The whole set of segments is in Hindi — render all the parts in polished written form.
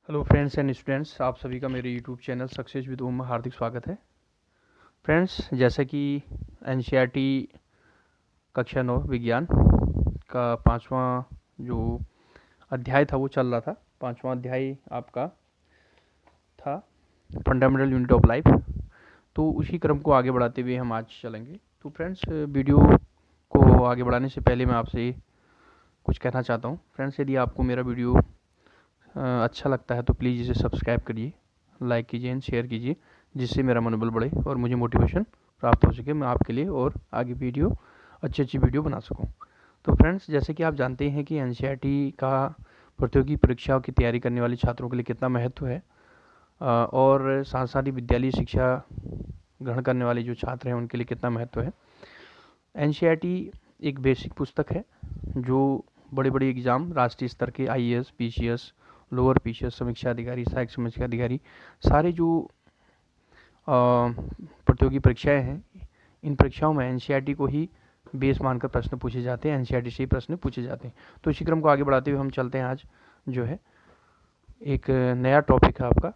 हेलो फ्रेंड्स एंड स्टूडेंट्स, आप सभी का मेरे यूट्यूब चैनल सक्सेस विद ओम में हार्दिक स्वागत है। फ्रेंड्स, जैसे कि एनसीईआरटी कक्षा 9 विज्ञान का पांचवा जो अध्याय था वो चल रहा था। पांचवा अध्याय आपका था फंडामेंटल यूनिट ऑफ लाइफ। तो उसी क्रम को आगे बढ़ाते हुए हम आज चलेंगे। तो फ्रेंड्स, वीडियो को आगे बढ़ाने से पहले मैं आपसे कुछ कहना चाहता हूँ। फ्रेंड्स, यदि आपको मेरा वीडियो अच्छा लगता है तो प्लीज़ इसे सब्सक्राइब करिए, लाइक कीजिए एंड शेयर कीजिए, जिससे मेरा मनोबल बढ़े और मुझे मोटिवेशन प्राप्त हो सके, मैं आपके लिए और आगे अच्छी वीडियो बना सकूं। तो फ्रेंड्स, जैसे कि आप जानते हैं कि एनसीईआरटी का प्रतियोगी परीक्षाओं की तैयारी करने वाले छात्रों के लिए कितना महत्व है, और साथ साथ ही विद्यालय शिक्षा ग्रहण करने वाले जो छात्र हैं उनके लिए कितना महत्व है। एनसीईआरटी एक बेसिक पुस्तक है जो बड़े बड़े एग्ज़ाम, राष्ट्रीय स्तर के आईएएस, पीसीएस, लोअर पीसीएस, समीक्षा अधिकारी, सहायक समीक्षा अधिकारी, सारे जो प्रतियोगी परीक्षाएं हैं, इन परीक्षाओं में एनसीईआरटी को ही बेस मानकर प्रश्न पूछे जाते हैं, एनसीईआरटी से ही प्रश्न पूछे जाते हैं। तो इसी क्रम को आगे बढ़ाते हुए हम चलते हैं। आज जो है एक नया टॉपिक है आपका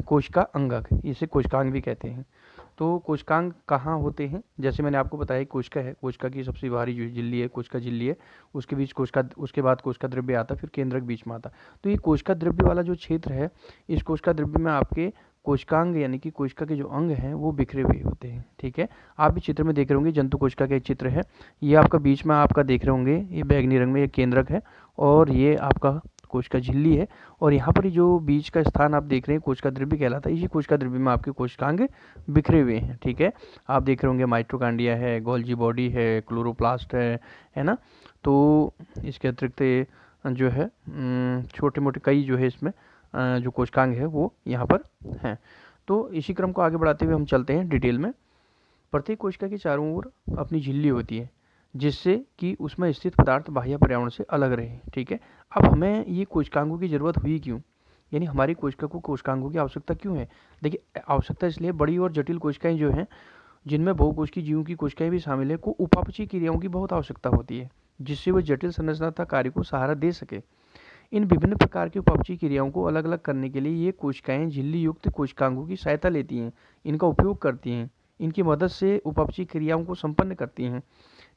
कोशिका अंगक, इसे कोशिकांग भी कहते हैं। तो कोशिकांग कहाँ होते हैं? जैसे मैंने आपको बताया, कोशिका है, कोशिका की सबसे बाहरी जो झिल्ली है, कोशिका झिल्ली है, उसके बीच कोशिका, उसके बाद कोशिका द्रव्य आता, फिर केंद्रक बीच में आता। तो ये कोशिका द्रव्य वाला जो क्षेत्र है, इस कोशिका द्रव्य में आपके कोशिकांग यानी कि कोशिका के जो अंग हैं वो बिखरे हुए होते हैं। ठीक है, आप भी चित्र में देख रहे होंगे, जंतु कोशिका का एक चित्र है, ये आपका बीच में आपका देख रहे होंगे, ये बैगनी रंग में एक केंद्रक है और ये आपका कोशिका झिल्ली है। और यहाँ पर जो बीच का स्थान आप देख रहे हैं कोशिका द्रव्य कहलाता है। इसी कोशिका द्रव्य में आपके कोशिकांग बिखरे हुए हैं। ठीक है, आप देख रहे होंगे माइटोकॉन्ड्रिया है, गोल्जी बॉडी है, क्लोरोप्लास्ट है ना। तो इसके अतिरिक्त जो है छोटे मोटे कई जो है इसमें जो कोशिकांग है वो यहाँ पर हैं। तो इसी क्रम को आगे बढ़ाते हुए हम चलते हैं डिटेल में। प्रत्येक कोशिका के चारों ओर अपनी झिल्ली होती है, जिससे कि उसमें स्थित पदार्थ बाह्य पर्यावरण से अलग रहे। ठीक है, अब हमें ये कोशिकांगों की ज़रूरत हुई क्यों, यानी हमारी कोशिका को कोशिकांगों की आवश्यकता क्यों है? देखिए, आवश्यकता इसलिए, बड़ी और जटिल कोशिकाएं जो हैं, जिनमें बहुकोशिकीय जीवों की कोशिकाएं भी शामिल है, को उपापचयी क्रियाओं की बहुत आवश्यकता होती है, जिससे वह जटिल संरचना तथा कार्य को सहारा दे सके। इन विभिन्न प्रकार की उपापचयी क्रियाओं को अलग अलग करने के लिए ये कोशिकाएं झिल्ली युक्त कोशिकांगों की सहायता लेती हैं, इनका उपयोग करती हैं, इनकी मदद से उपापचयी क्रियाओं को संपन्न करती हैं।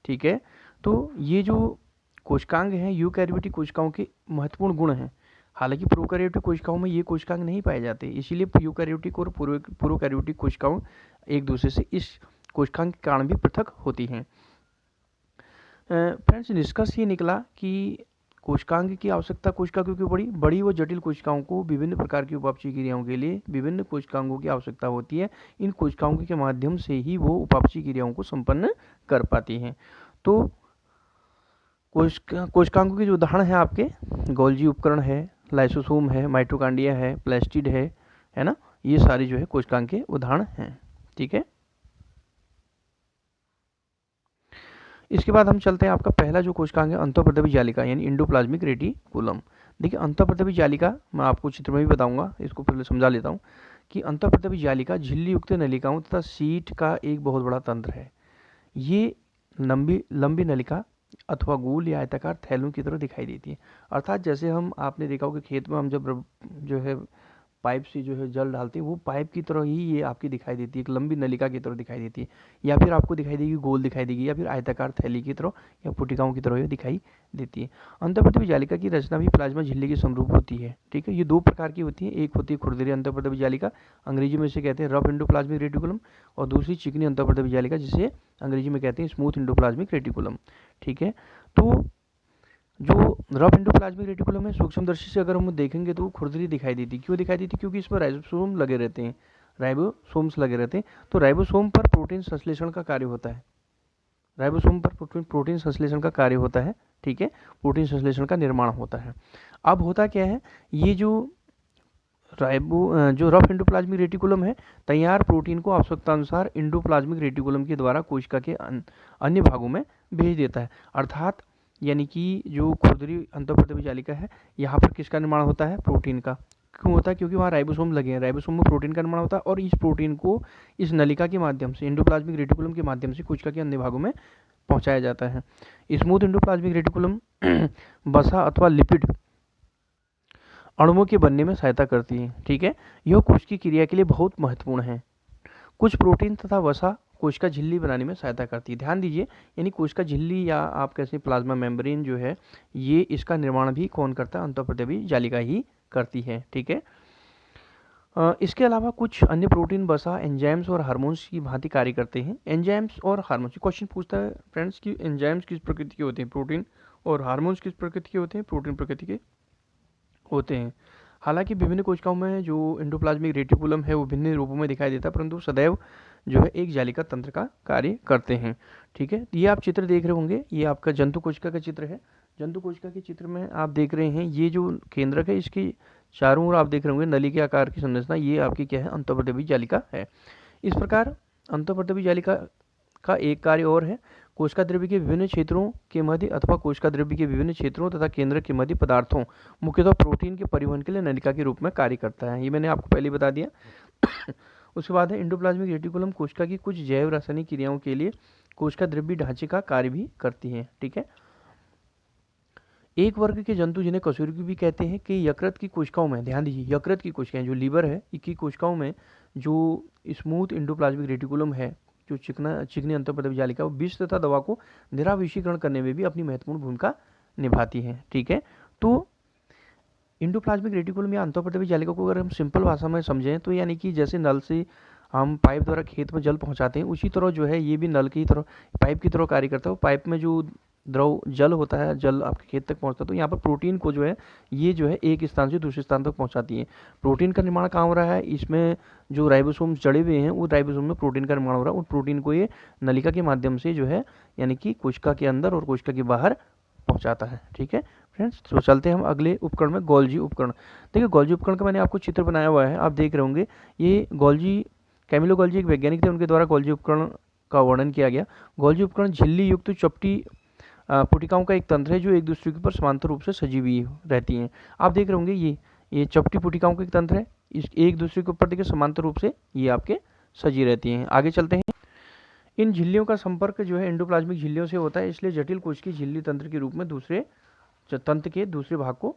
ठीक है, तो ये जो कोशिकांग हैं यूकैरियोटिक कोशिकाओं के महत्वपूर्ण गुण हैं। हालांकि प्रोकैरियोटिक कोशिकाओं में ये कोशिकांग नहीं पाए जाते, इसीलिए यूकैरियोटिक और प्रोकैरियोटिक कोशिकाओं एक दूसरे से इस कोशिकांग के कारण भी पृथक होती हैं। फ्रेंड्स, निष्कर्ष ये निकला कि कोशिकांग की आवश्यकता कोशिका क्योंकि बड़ी व जटिल कोशिकाओं को विभिन्न प्रकार की उपापचयी क्रियाओं के लिए विभिन्न कोशिकांगों की आवश्यकता होती है। इन कोशिकांगों के माध्यम से ही वो उपापचयी क्रियाओं को संपन्न कर पाती हैं। तो कोशिकांगों के जो उदाहरण हैं आपके गोल्जी उपकरण है, लाइसोसोम है, माइटोकॉन्ड्रिया है, प्लास्टिड है ना, ये सारे जो है कोशिकांग के उदाहरण हैं। ठीक है, इसके बाद हम चलते हैं, आपका पहला जो कोशिकांग है अंतःप्रदवी जालिका यानी इंडोप्लाज्मिक रेटिकुलम। देखिए, अंतःप्रदवी जालिका मैं आपको चित्र में भी बताऊंगा, इसको पहले समझा लेता हूँ कि अंतःप्रदवी जालिका झिल्ली युक्त नलिकाओं तथा सीट का एक बहुत बड़ा तंत्र है। ये लंबी नलिका अथवा गोल या आयताकार थैलों की तरह दिखाई देती है। अर्थात जैसे आपने देखा होगा खेत में हम जब जो है पाइप से जो है जल डालते हैं, वो पाइप की तरह ही ये आपकी दिखाई देती है, एक लंबी नलिका की तरह दिखाई देती है, या फिर आपको दिखाई देगी गोल दिखाई देगी, या फिर आयताकार थैली की तरह या पुटिकाओं की तरह ये दिखाई देती है। अंतःप्रदवी जालिका की रचना भी प्लाज्मा झिल्ली के समरूप होती है। ठीक है, ये दो प्रकार की होती है, एक होती है खुरदरी अंतःप्रदवी जालिका, अंग्रेजी में इसे कहते हैं रफ एंडोप्लाज्मिक रेटिकुलम, और दूसरी चिकनी अंतःप्रदवी जालिका, जिसे अंग्रेजी में कहते हैं स्मूथ एंडोप्लाज्मिक रेटिकुलम। ठीक है, तो जो रफ एंडोप्लाज्मिक रेटिकुलम है, सूक्ष्मदर्शी से अगर हम देखेंगे तो खुरदरी दिखाई देती। क्यों दिखाई देती? क्योंकि इसमें राइबोसोम लगे रहते हैं, राइबोसोम्स लगे रहते हैं। तो राइबोसोम पर प्रोटीन संश्लेषण का कार्य होता है, राइबोसोम पर प्रोटीन संश्लेषण का कार्य होता है। ठीक है, प्रोटीन संश्लेषण का निर्माण होता है। अब होता क्या है, ये जो रफ एंडोप्लाज्मिक रेटिकुलम है, तैयार प्रोटीन को आवश्यकतानुसार एंडोप्लाज्मिक रेटिकुलम के द्वारा कोशिका के अन्य भागों में भेज देता है। अर्थात यानी कि जो खुरदरी अंतःप्रदवी जालिका है, यहाँ पर किसका निर्माण होता है? प्रोटीन का। क्यों होता है? क्योंकि वहाँ राइबोसोम लगे हैं, राइबोसोम में प्रोटीन का निर्माण होता है, और इस प्रोटीन को इस नलिका के माध्यम से, एंडोप्लाज्मिक रेटिकुलम के माध्यम से कोशिका के अन्य भागों में पहुँचाया जाता है। स्मूथ एंडोप्लाज्मिक रेटिकुलम वसा अथवा लिपिड अणुओं के बनने में सहायता करती है। ठीक है, यह कोश की क्रिया के लिए बहुत महत्वपूर्ण है। कुछ प्रोटीन तथा वसा कोशिका झिल्ली बनाने में सहायता करती है। ध्यान दीजिए, यानी कोशिका झिल्ली या आप कैसे प्लाज्मा मेम्ब्रेन जो है, ये इसका निर्माण भी कौन करता है? अंतःप्रतिबी जालिका ही करती है। ठीक है, इसके अलावा कुछ अन्य प्रोटीन वसा एंजाइम्स और हार्मोन्स की भांति कार्य करते हैं। एंजाइम्स और हार्मोन्स, क्वेश्चन पूछता है फ्रेंड्स कि एंजाइम्स किस प्रकृति के होते हैं? प्रोटीन। और हार्मोन्स किस प्रकृति के होते हैं? प्रोटीन प्रकृति के होते हैं। हालांकि विभिन्न कोशिकाओं में जो एंडोप्लाज्मिक रेटिकुलम है वो भिन्न रूपों में दिखाई देता है, परंतु सदैव जो है एक जालिका तंत्र का कार्य करते हैं। ठीक है, ये आप चित्र देख रहे होंगे, ये आपका जंतु कोशिका का चित्र है। जंतु कोशिका के चित्र में आप देख रहे हैं ये जो केंद्रक है, इसकी चारों ओर आप देख रहे होंगे नली के आकार की संरचना, ये आपकी क्या है? अंतःप्रतिबी जालिका है। इस प्रकार अंतःप्रतिबी जालिका का एक कार्य और है, कोशिका द्रव्य के विभिन्न क्षेत्रों के मध्य अथवा कोशिका द्रव्य के विभिन्न क्षेत्रों तथा केंद्र के मध्य पदार्थों, मुख्यतः प्रोटीन के परिवहन के लिए नलिका के रूप में कार्य करता है। ये मैंने आपको पहले बता दिया। उसके बाद है एंडोप्लाज्मिक रेटिकुलम कोशिका की कुछ जैव रासायनिक क्रियाओं के लिए कोशिका द्रव्य ढांचे का कार्य भी करती है। ठीक है, एक वर्ग के जंतु जिन्हें कशेरुकी भी कहते हैं कि यकृत की कोशिकाओं में, ध्यान दीजिए, यकृत की कोशिकाएं जो लीवर है की कोशिकाओं में जो स्मूथ एंडोप्लाज्मिक रेटिकुलम है, जो चिकनी अंतःप्रतिबी जालिका, वो विष तथा दवा को निराविषीकरण करने में भी अपनी महत्वपूर्ण भूमिका निभाती है। ठीक है, तो एंडोप्लाज्मिक रेटिकुलम या अंतःप्रतिबी जालिका को अगर हम सिंपल भाषा में समझें तो यानी कि जैसे नल से हम पाइप द्वारा खेत में जल पहुंचाते हैं, उसी तरह जो है ये भी नल की तरह, पाइप की तरह कार्य करता है। पाइप में जो द्रव जल होता है, जल आपके खेत तक पहुंचता है, तो यहाँ पर प्रोटीन को जो है ये जो है एक स्थान से दूसरे स्थान तक पहुंचाती है। प्रोटीन का निर्माण कहाँ हो रहा है? इसमें जो राइबोसोम जड़े हुए हैं, वो राइबोसोम में प्रोटीन का निर्माण हो रहा है, और प्रोटीन को ये नलिका के माध्यम से जो है यानी कि कोशिका के अंदर और कोशिका के बाहर पहुंचाता है। ठीक है फ्रेंड्स, तो चलते हैं हम अगले उपकरण में, गोल्जी उपकरण। देखिए गोल्जी उपकरण का मैंने आपको चित्र बनाया हुआ है, आप देख रहे होंगे। ये गोल्जी, कैमिलो गोल्जी एक वैज्ञानिक थे, उनके द्वारा गोल्जी उपकरण का वर्णन किया गया। गोल्जी उपकरण झिल्ली युक्त चपटी पुटिकाओं का एक तंत्र है जो एक दूसरे के ऊपर समांतर रूप से सजी हुई रहती हैं। आप देख रहे होंगे ये चपटी पुटिकाओं का एक तंत्र है, इस एक दूसरे के ऊपर देखिए समांतर रूप से ये आपके सजी रहती हैं। आगे चलते हैं। इन झिल्लियों का संपर्क जो है एंडोप्लाज्मिक झिल्लियों से होता है, इसलिए जटिल कोशिकीय झिल्ली तंत्र के रूप में दूसरे तंत्र के दूसरे भाग को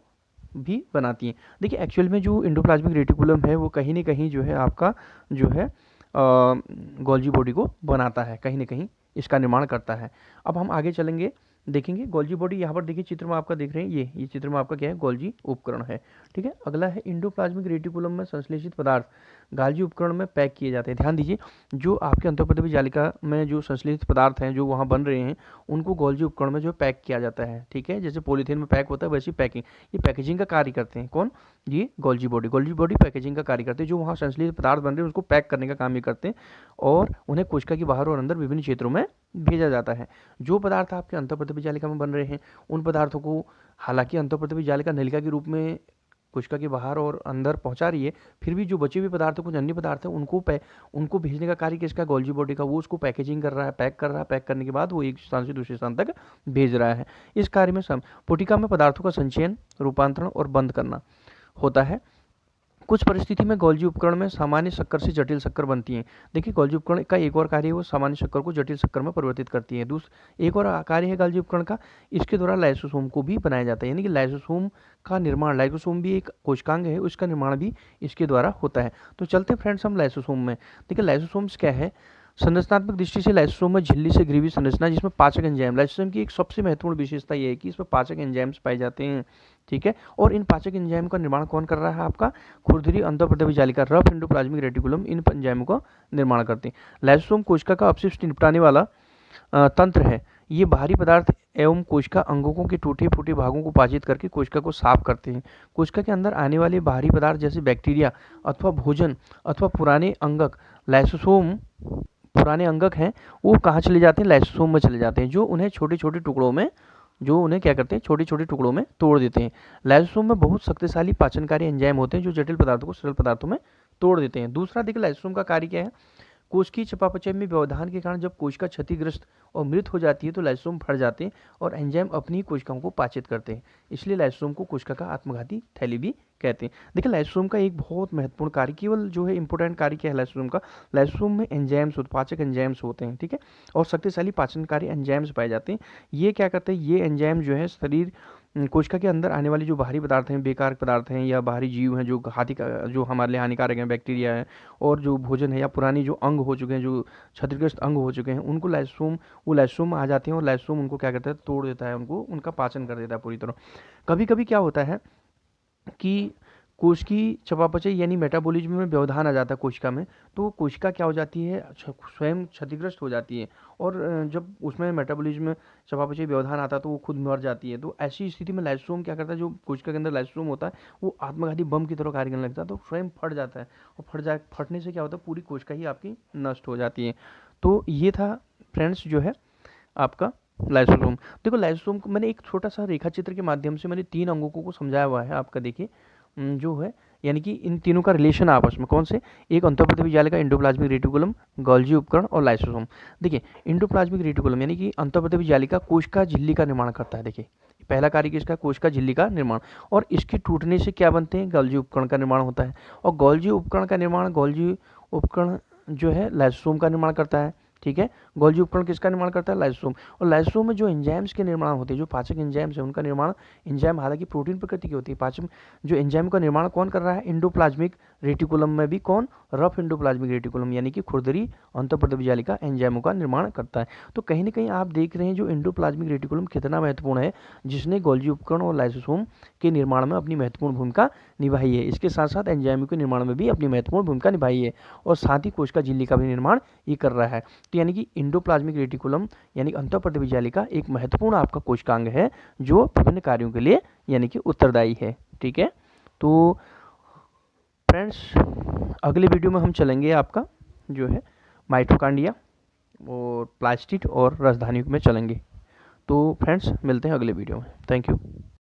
भी बनाती हैं। देखिए एक्चुअल में जो एंडोप्लाज्मिक रेटिकुलम है वो कहीं ना कहीं जो है आपका जो है गोल्जी बॉडी को बनाता है, कहीं ना कहीं इसका निर्माण करता है। अब हम आगे चलेंगे, देखेंगे गोल्जी बॉडी। यहाँ पर देखिए चित्र में आपका देख रहे हैं, ये चित्र में आपका क्या है? गोल्जी उपकरण है। ठीक है, अगला है एंडोप्लाज्मिक रेटिकुलम में संश्लेषित पदार्थ गोल्जी उपकरण में पैक किए जाते हैं। ध्यान दीजिए, जो आपके अंतःप्रतिबी जालिका में जो संश्लेषित पदार्थ हैं जो वहाँ बन रहे हैं, उनको गोल्जी उपकरण में जो पैक किया जाता है। ठीक है, जैसे पॉलीथीन में पैक होता है वैसी पैकिंग, ये पैकेजिंग का कार्य करते हैं। कौन? ये Golgi body. Golgi body packaging का कार्य करते हैं, जो वहाँ संश्लेषित पदार्थ बन रहे हैं उसको पैक करने का काम भी करते हैं, और उन्हें कोशिका के बाहर और अंदर विभिन्न क्षेत्रों में भेजा जाता है। जो पदार्थ आपके अंतःप्रतिबी जालिका में बन रहे हैं, उन पदार्थों को हालांकि अंतःप्रतिबी जालिका नलिका के रूप में कोशिका के बाहर और अंदर पहुंचा रही है, फिर भी जो बचे हुए पदार्थ कुछ अन्य पदार्थ है उनको भेजने का कार्य किसका? गोल्जी बॉडी का। वो उसको पैकेजिंग कर रहा है, पैक कर रहा है, पैक करने के बाद वो एक स्थान से दूसरे स्थान तक भेज रहा है। इस कार्य में पुटिका में पदार्थों का संचयन, रूपांतरण और बंद करना होता है। कुछ परिस्थिति में गोल्जी उपकरण में सामान्य शक्कर से जटिल शक्कर बनती है। देखिए गोल्जी उपकरण का एक और कार्य है, वो सामान्य शक्कर को जटिल शक्कर में परिवर्तित करती है। एक और कार्य है गोल्जी उपकरण का, इसके द्वारा लाइसोसोम को भी बनाया जाता है, यानी कि लाइसोसोम का निर्माण, लाइसोसोम भी एक कोशिकांग है, उसका निर्माण भी इसके द्वारा होता है। तो चलते फ्रेंड्स हम लाइसोसोम में। देखिए लाइसोसोम्स क्या है? संरचनात्मक दृष्टि से लाइसोसोम में झिल्ली से घिरी हुई संरचना जिसमें पाचक एंजाइम, लाइसोसोम की एक सबसे महत्वपूर्ण विशेषता यह है कि इसमें पाचक एंजाइम्स पाए जाते हैं। ठीक है, और इन पाचक एंजाइम का निर्माण कौन कर रहा है? आपका खुरदरी अंतःप्रतिबी जालिका, रफ एंडोप्लाज्मिक रेटिकुलम इन एंजाइमों का निर्माण करते हैं। लाइसोसोम कोशिका का अपशिष्ट निपटाने वाला तंत्र है। ये बाहरी पदार्थ एवं कोशिका अंगों के टूटे फूटे भागों को पाचित करके कोशिका को साफ करते हैं। कोशिका के अंदर आने वाले बाहरी पदार्थ जैसे बैक्टीरिया अथवा भोजन अथवा पुराने अंगक, लाइसोसोम पुराने अंगक हैं, वो कहाँ चले जाते हैं? लाइसोसोम में चले जाते हैं, जो उन्हें छोटे छोटे टुकड़ों में, जो उन्हें क्या करते हैं? छोटे छोटे टुकड़ों में तोड़ देते हैं। लाइसोसोम में बहुत शक्तिशाली पाचनकारी एंजाइम होते हैं जो जटिल पदार्थों को सरल पदार्थों में तोड़ देते हैं। दूसरा देखिए लाइसोसोम का कार्य क्या है? कोशिकीय चयापचय में व्यवधान के कारण जब कोशिका क्षतिग्रस्त और मृत हो जाती है तो लाइसोसोम फट जाते हैं और एंजाइम अपनी कोशिकाओं को पाचित करते हैं। इसलिए लाइसोसोम को कोशिका का आत्मघाती थैली भी कहते हैं। देखिए लाइसोसोम का एक बहुत महत्वपूर्ण कार्य, केवल जो है इंपॉर्टेंट कार्य क्या है लाइसोसोम का? लाइसोसोम में एंजाइम्स, उत्पाचक एंजाइम्स होते हैं। ठीक है, और शक्तिशाली पाचनकारी एंजाइम्स पाए जाते हैं। ये क्या करते हैं? ये एंजाइम जो है शरीर कोशिका के अंदर आने वाली जो बाहरी पदार्थ हैं, बेकार पदार्थ हैं या बाहरी जीव हैं जो जो हमारे लिए हानिकारक हैं, बैक्टीरिया है और जो भोजन है या पुरानी जो अंग हो चुके हैं, जो क्षतिग्रस्त अंग हो चुके हैं, उनको लाइसोसोम वो लाइसोसोम में आ जाते हैं और लाइसोसोम उनको क्या करता है, तोड़ देता है, उनको उनका पाचन कर देता है पूरी तरह। कभी कभी क्या होता है कि कोशिकी चयापचय यानी मेटाबॉलिज्म में व्यवधान आ जाता है कोशिका में, तो कोशिका क्या हो जाती है, स्वयं क्षतिग्रस्त हो जाती है और जब उसमें मेटाबॉलिज्म चयापचय व्यवधान आता है तो वो खुद मर जाती है। तो ऐसी स्थिति में लाइसोसोम क्या करता है, जो कोशिका के अंदर लाइसोसोम होता है वो आत्मघाती बम की तरह कार्य करने लगता है, तो स्वयं फट जाता है और फटने से क्या होता है, पूरी कोशिका ही आपकी नष्ट हो जाती है। तो ये था फ्रेंड्स जो है आपका लाइसोसोम। देखो लाइसोसोम को मैंने एक छोटा सा रेखा चित्र के माध्यम से मैंने 3 अंगों को समझाया हुआ है आपका। देखिए जो है यानी कि इन तीनों का रिलेशन आपस में कौन से, एक अंतःप्रतिपी जालिका, एंडोप्लाज्मिक रेटिकुलम, गोल्जी उपकरण और लाइसोसोम। देखिए एंडोप्लाज्मिक रेटिकुलम यानी कि अंतःप्रतिपी जालिका कोशिका झिल्ली का निर्माण करता है। देखिए पहला कार्य किसका, कोशिका झिल्ली का निर्माण, और इसके टूटने से क्या बनते हैं, गोल्जी उपकरण का निर्माण होता है। और गोल्जी उपकरण का निर्माण, गोल्जी उपकरण जो है लाइसोसोम का निर्माण करता है। ठीक है, गोल्जी उपकरण किसका निर्माण करता है, लाइसोसोम। और लाइसोसोम में जो एंजाइम्स के निर्माण होते हैं, जो पाचक एंजाइम्स हैं उनका निर्माण, एंजाइम हालांकि प्रोटीन प्रकृति की होती है, पाचक जो एंजाइम का निर्माण कौन कर रहा है, एंडोप्लाज्मिक रेटिकुलम में भी कौन, रफ एंडोप्लाज्मिक रेटिकुलम यानी कि खुरदरी अंतःप्रतिपी जालिका एंजाइमों का निर्माण करता है। तो कहीं ना कहीं आप देख रहे हैं जो एंडोप्लाज्मिक रेटिकुलम कितना महत्वपूर्ण है, जिसने गोल्जी उपकरण और लाइसोसोम के निर्माण में अपनी महत्वपूर्ण भूमिका निभाई है। इसके साथ साथ एंजाइमों के निर्माण में भी अपनी महत्वपूर्ण भूमिका निभाई है और साथ ही कोशिका झिल्ली का भी निर्माण ये कर रहा है। तो यानी कि एंडोप्लाज्मिक रेटिकुलम यानी अंतःप्रतिपी जालिका एक महत्वपूर्ण आपका कोशिकांग है जो विभिन्न कार्यों के लिए यानी कि उत्तरदायी है। ठीक है, तो फ्रेंड्स अगले वीडियो में हम चलेंगे आपका जो है माइटोकॉन्ड्रिया और प्लास्टिड और राजधानी में चलेंगे। तो फ्रेंड्स मिलते हैं अगले वीडियो में। Thank you.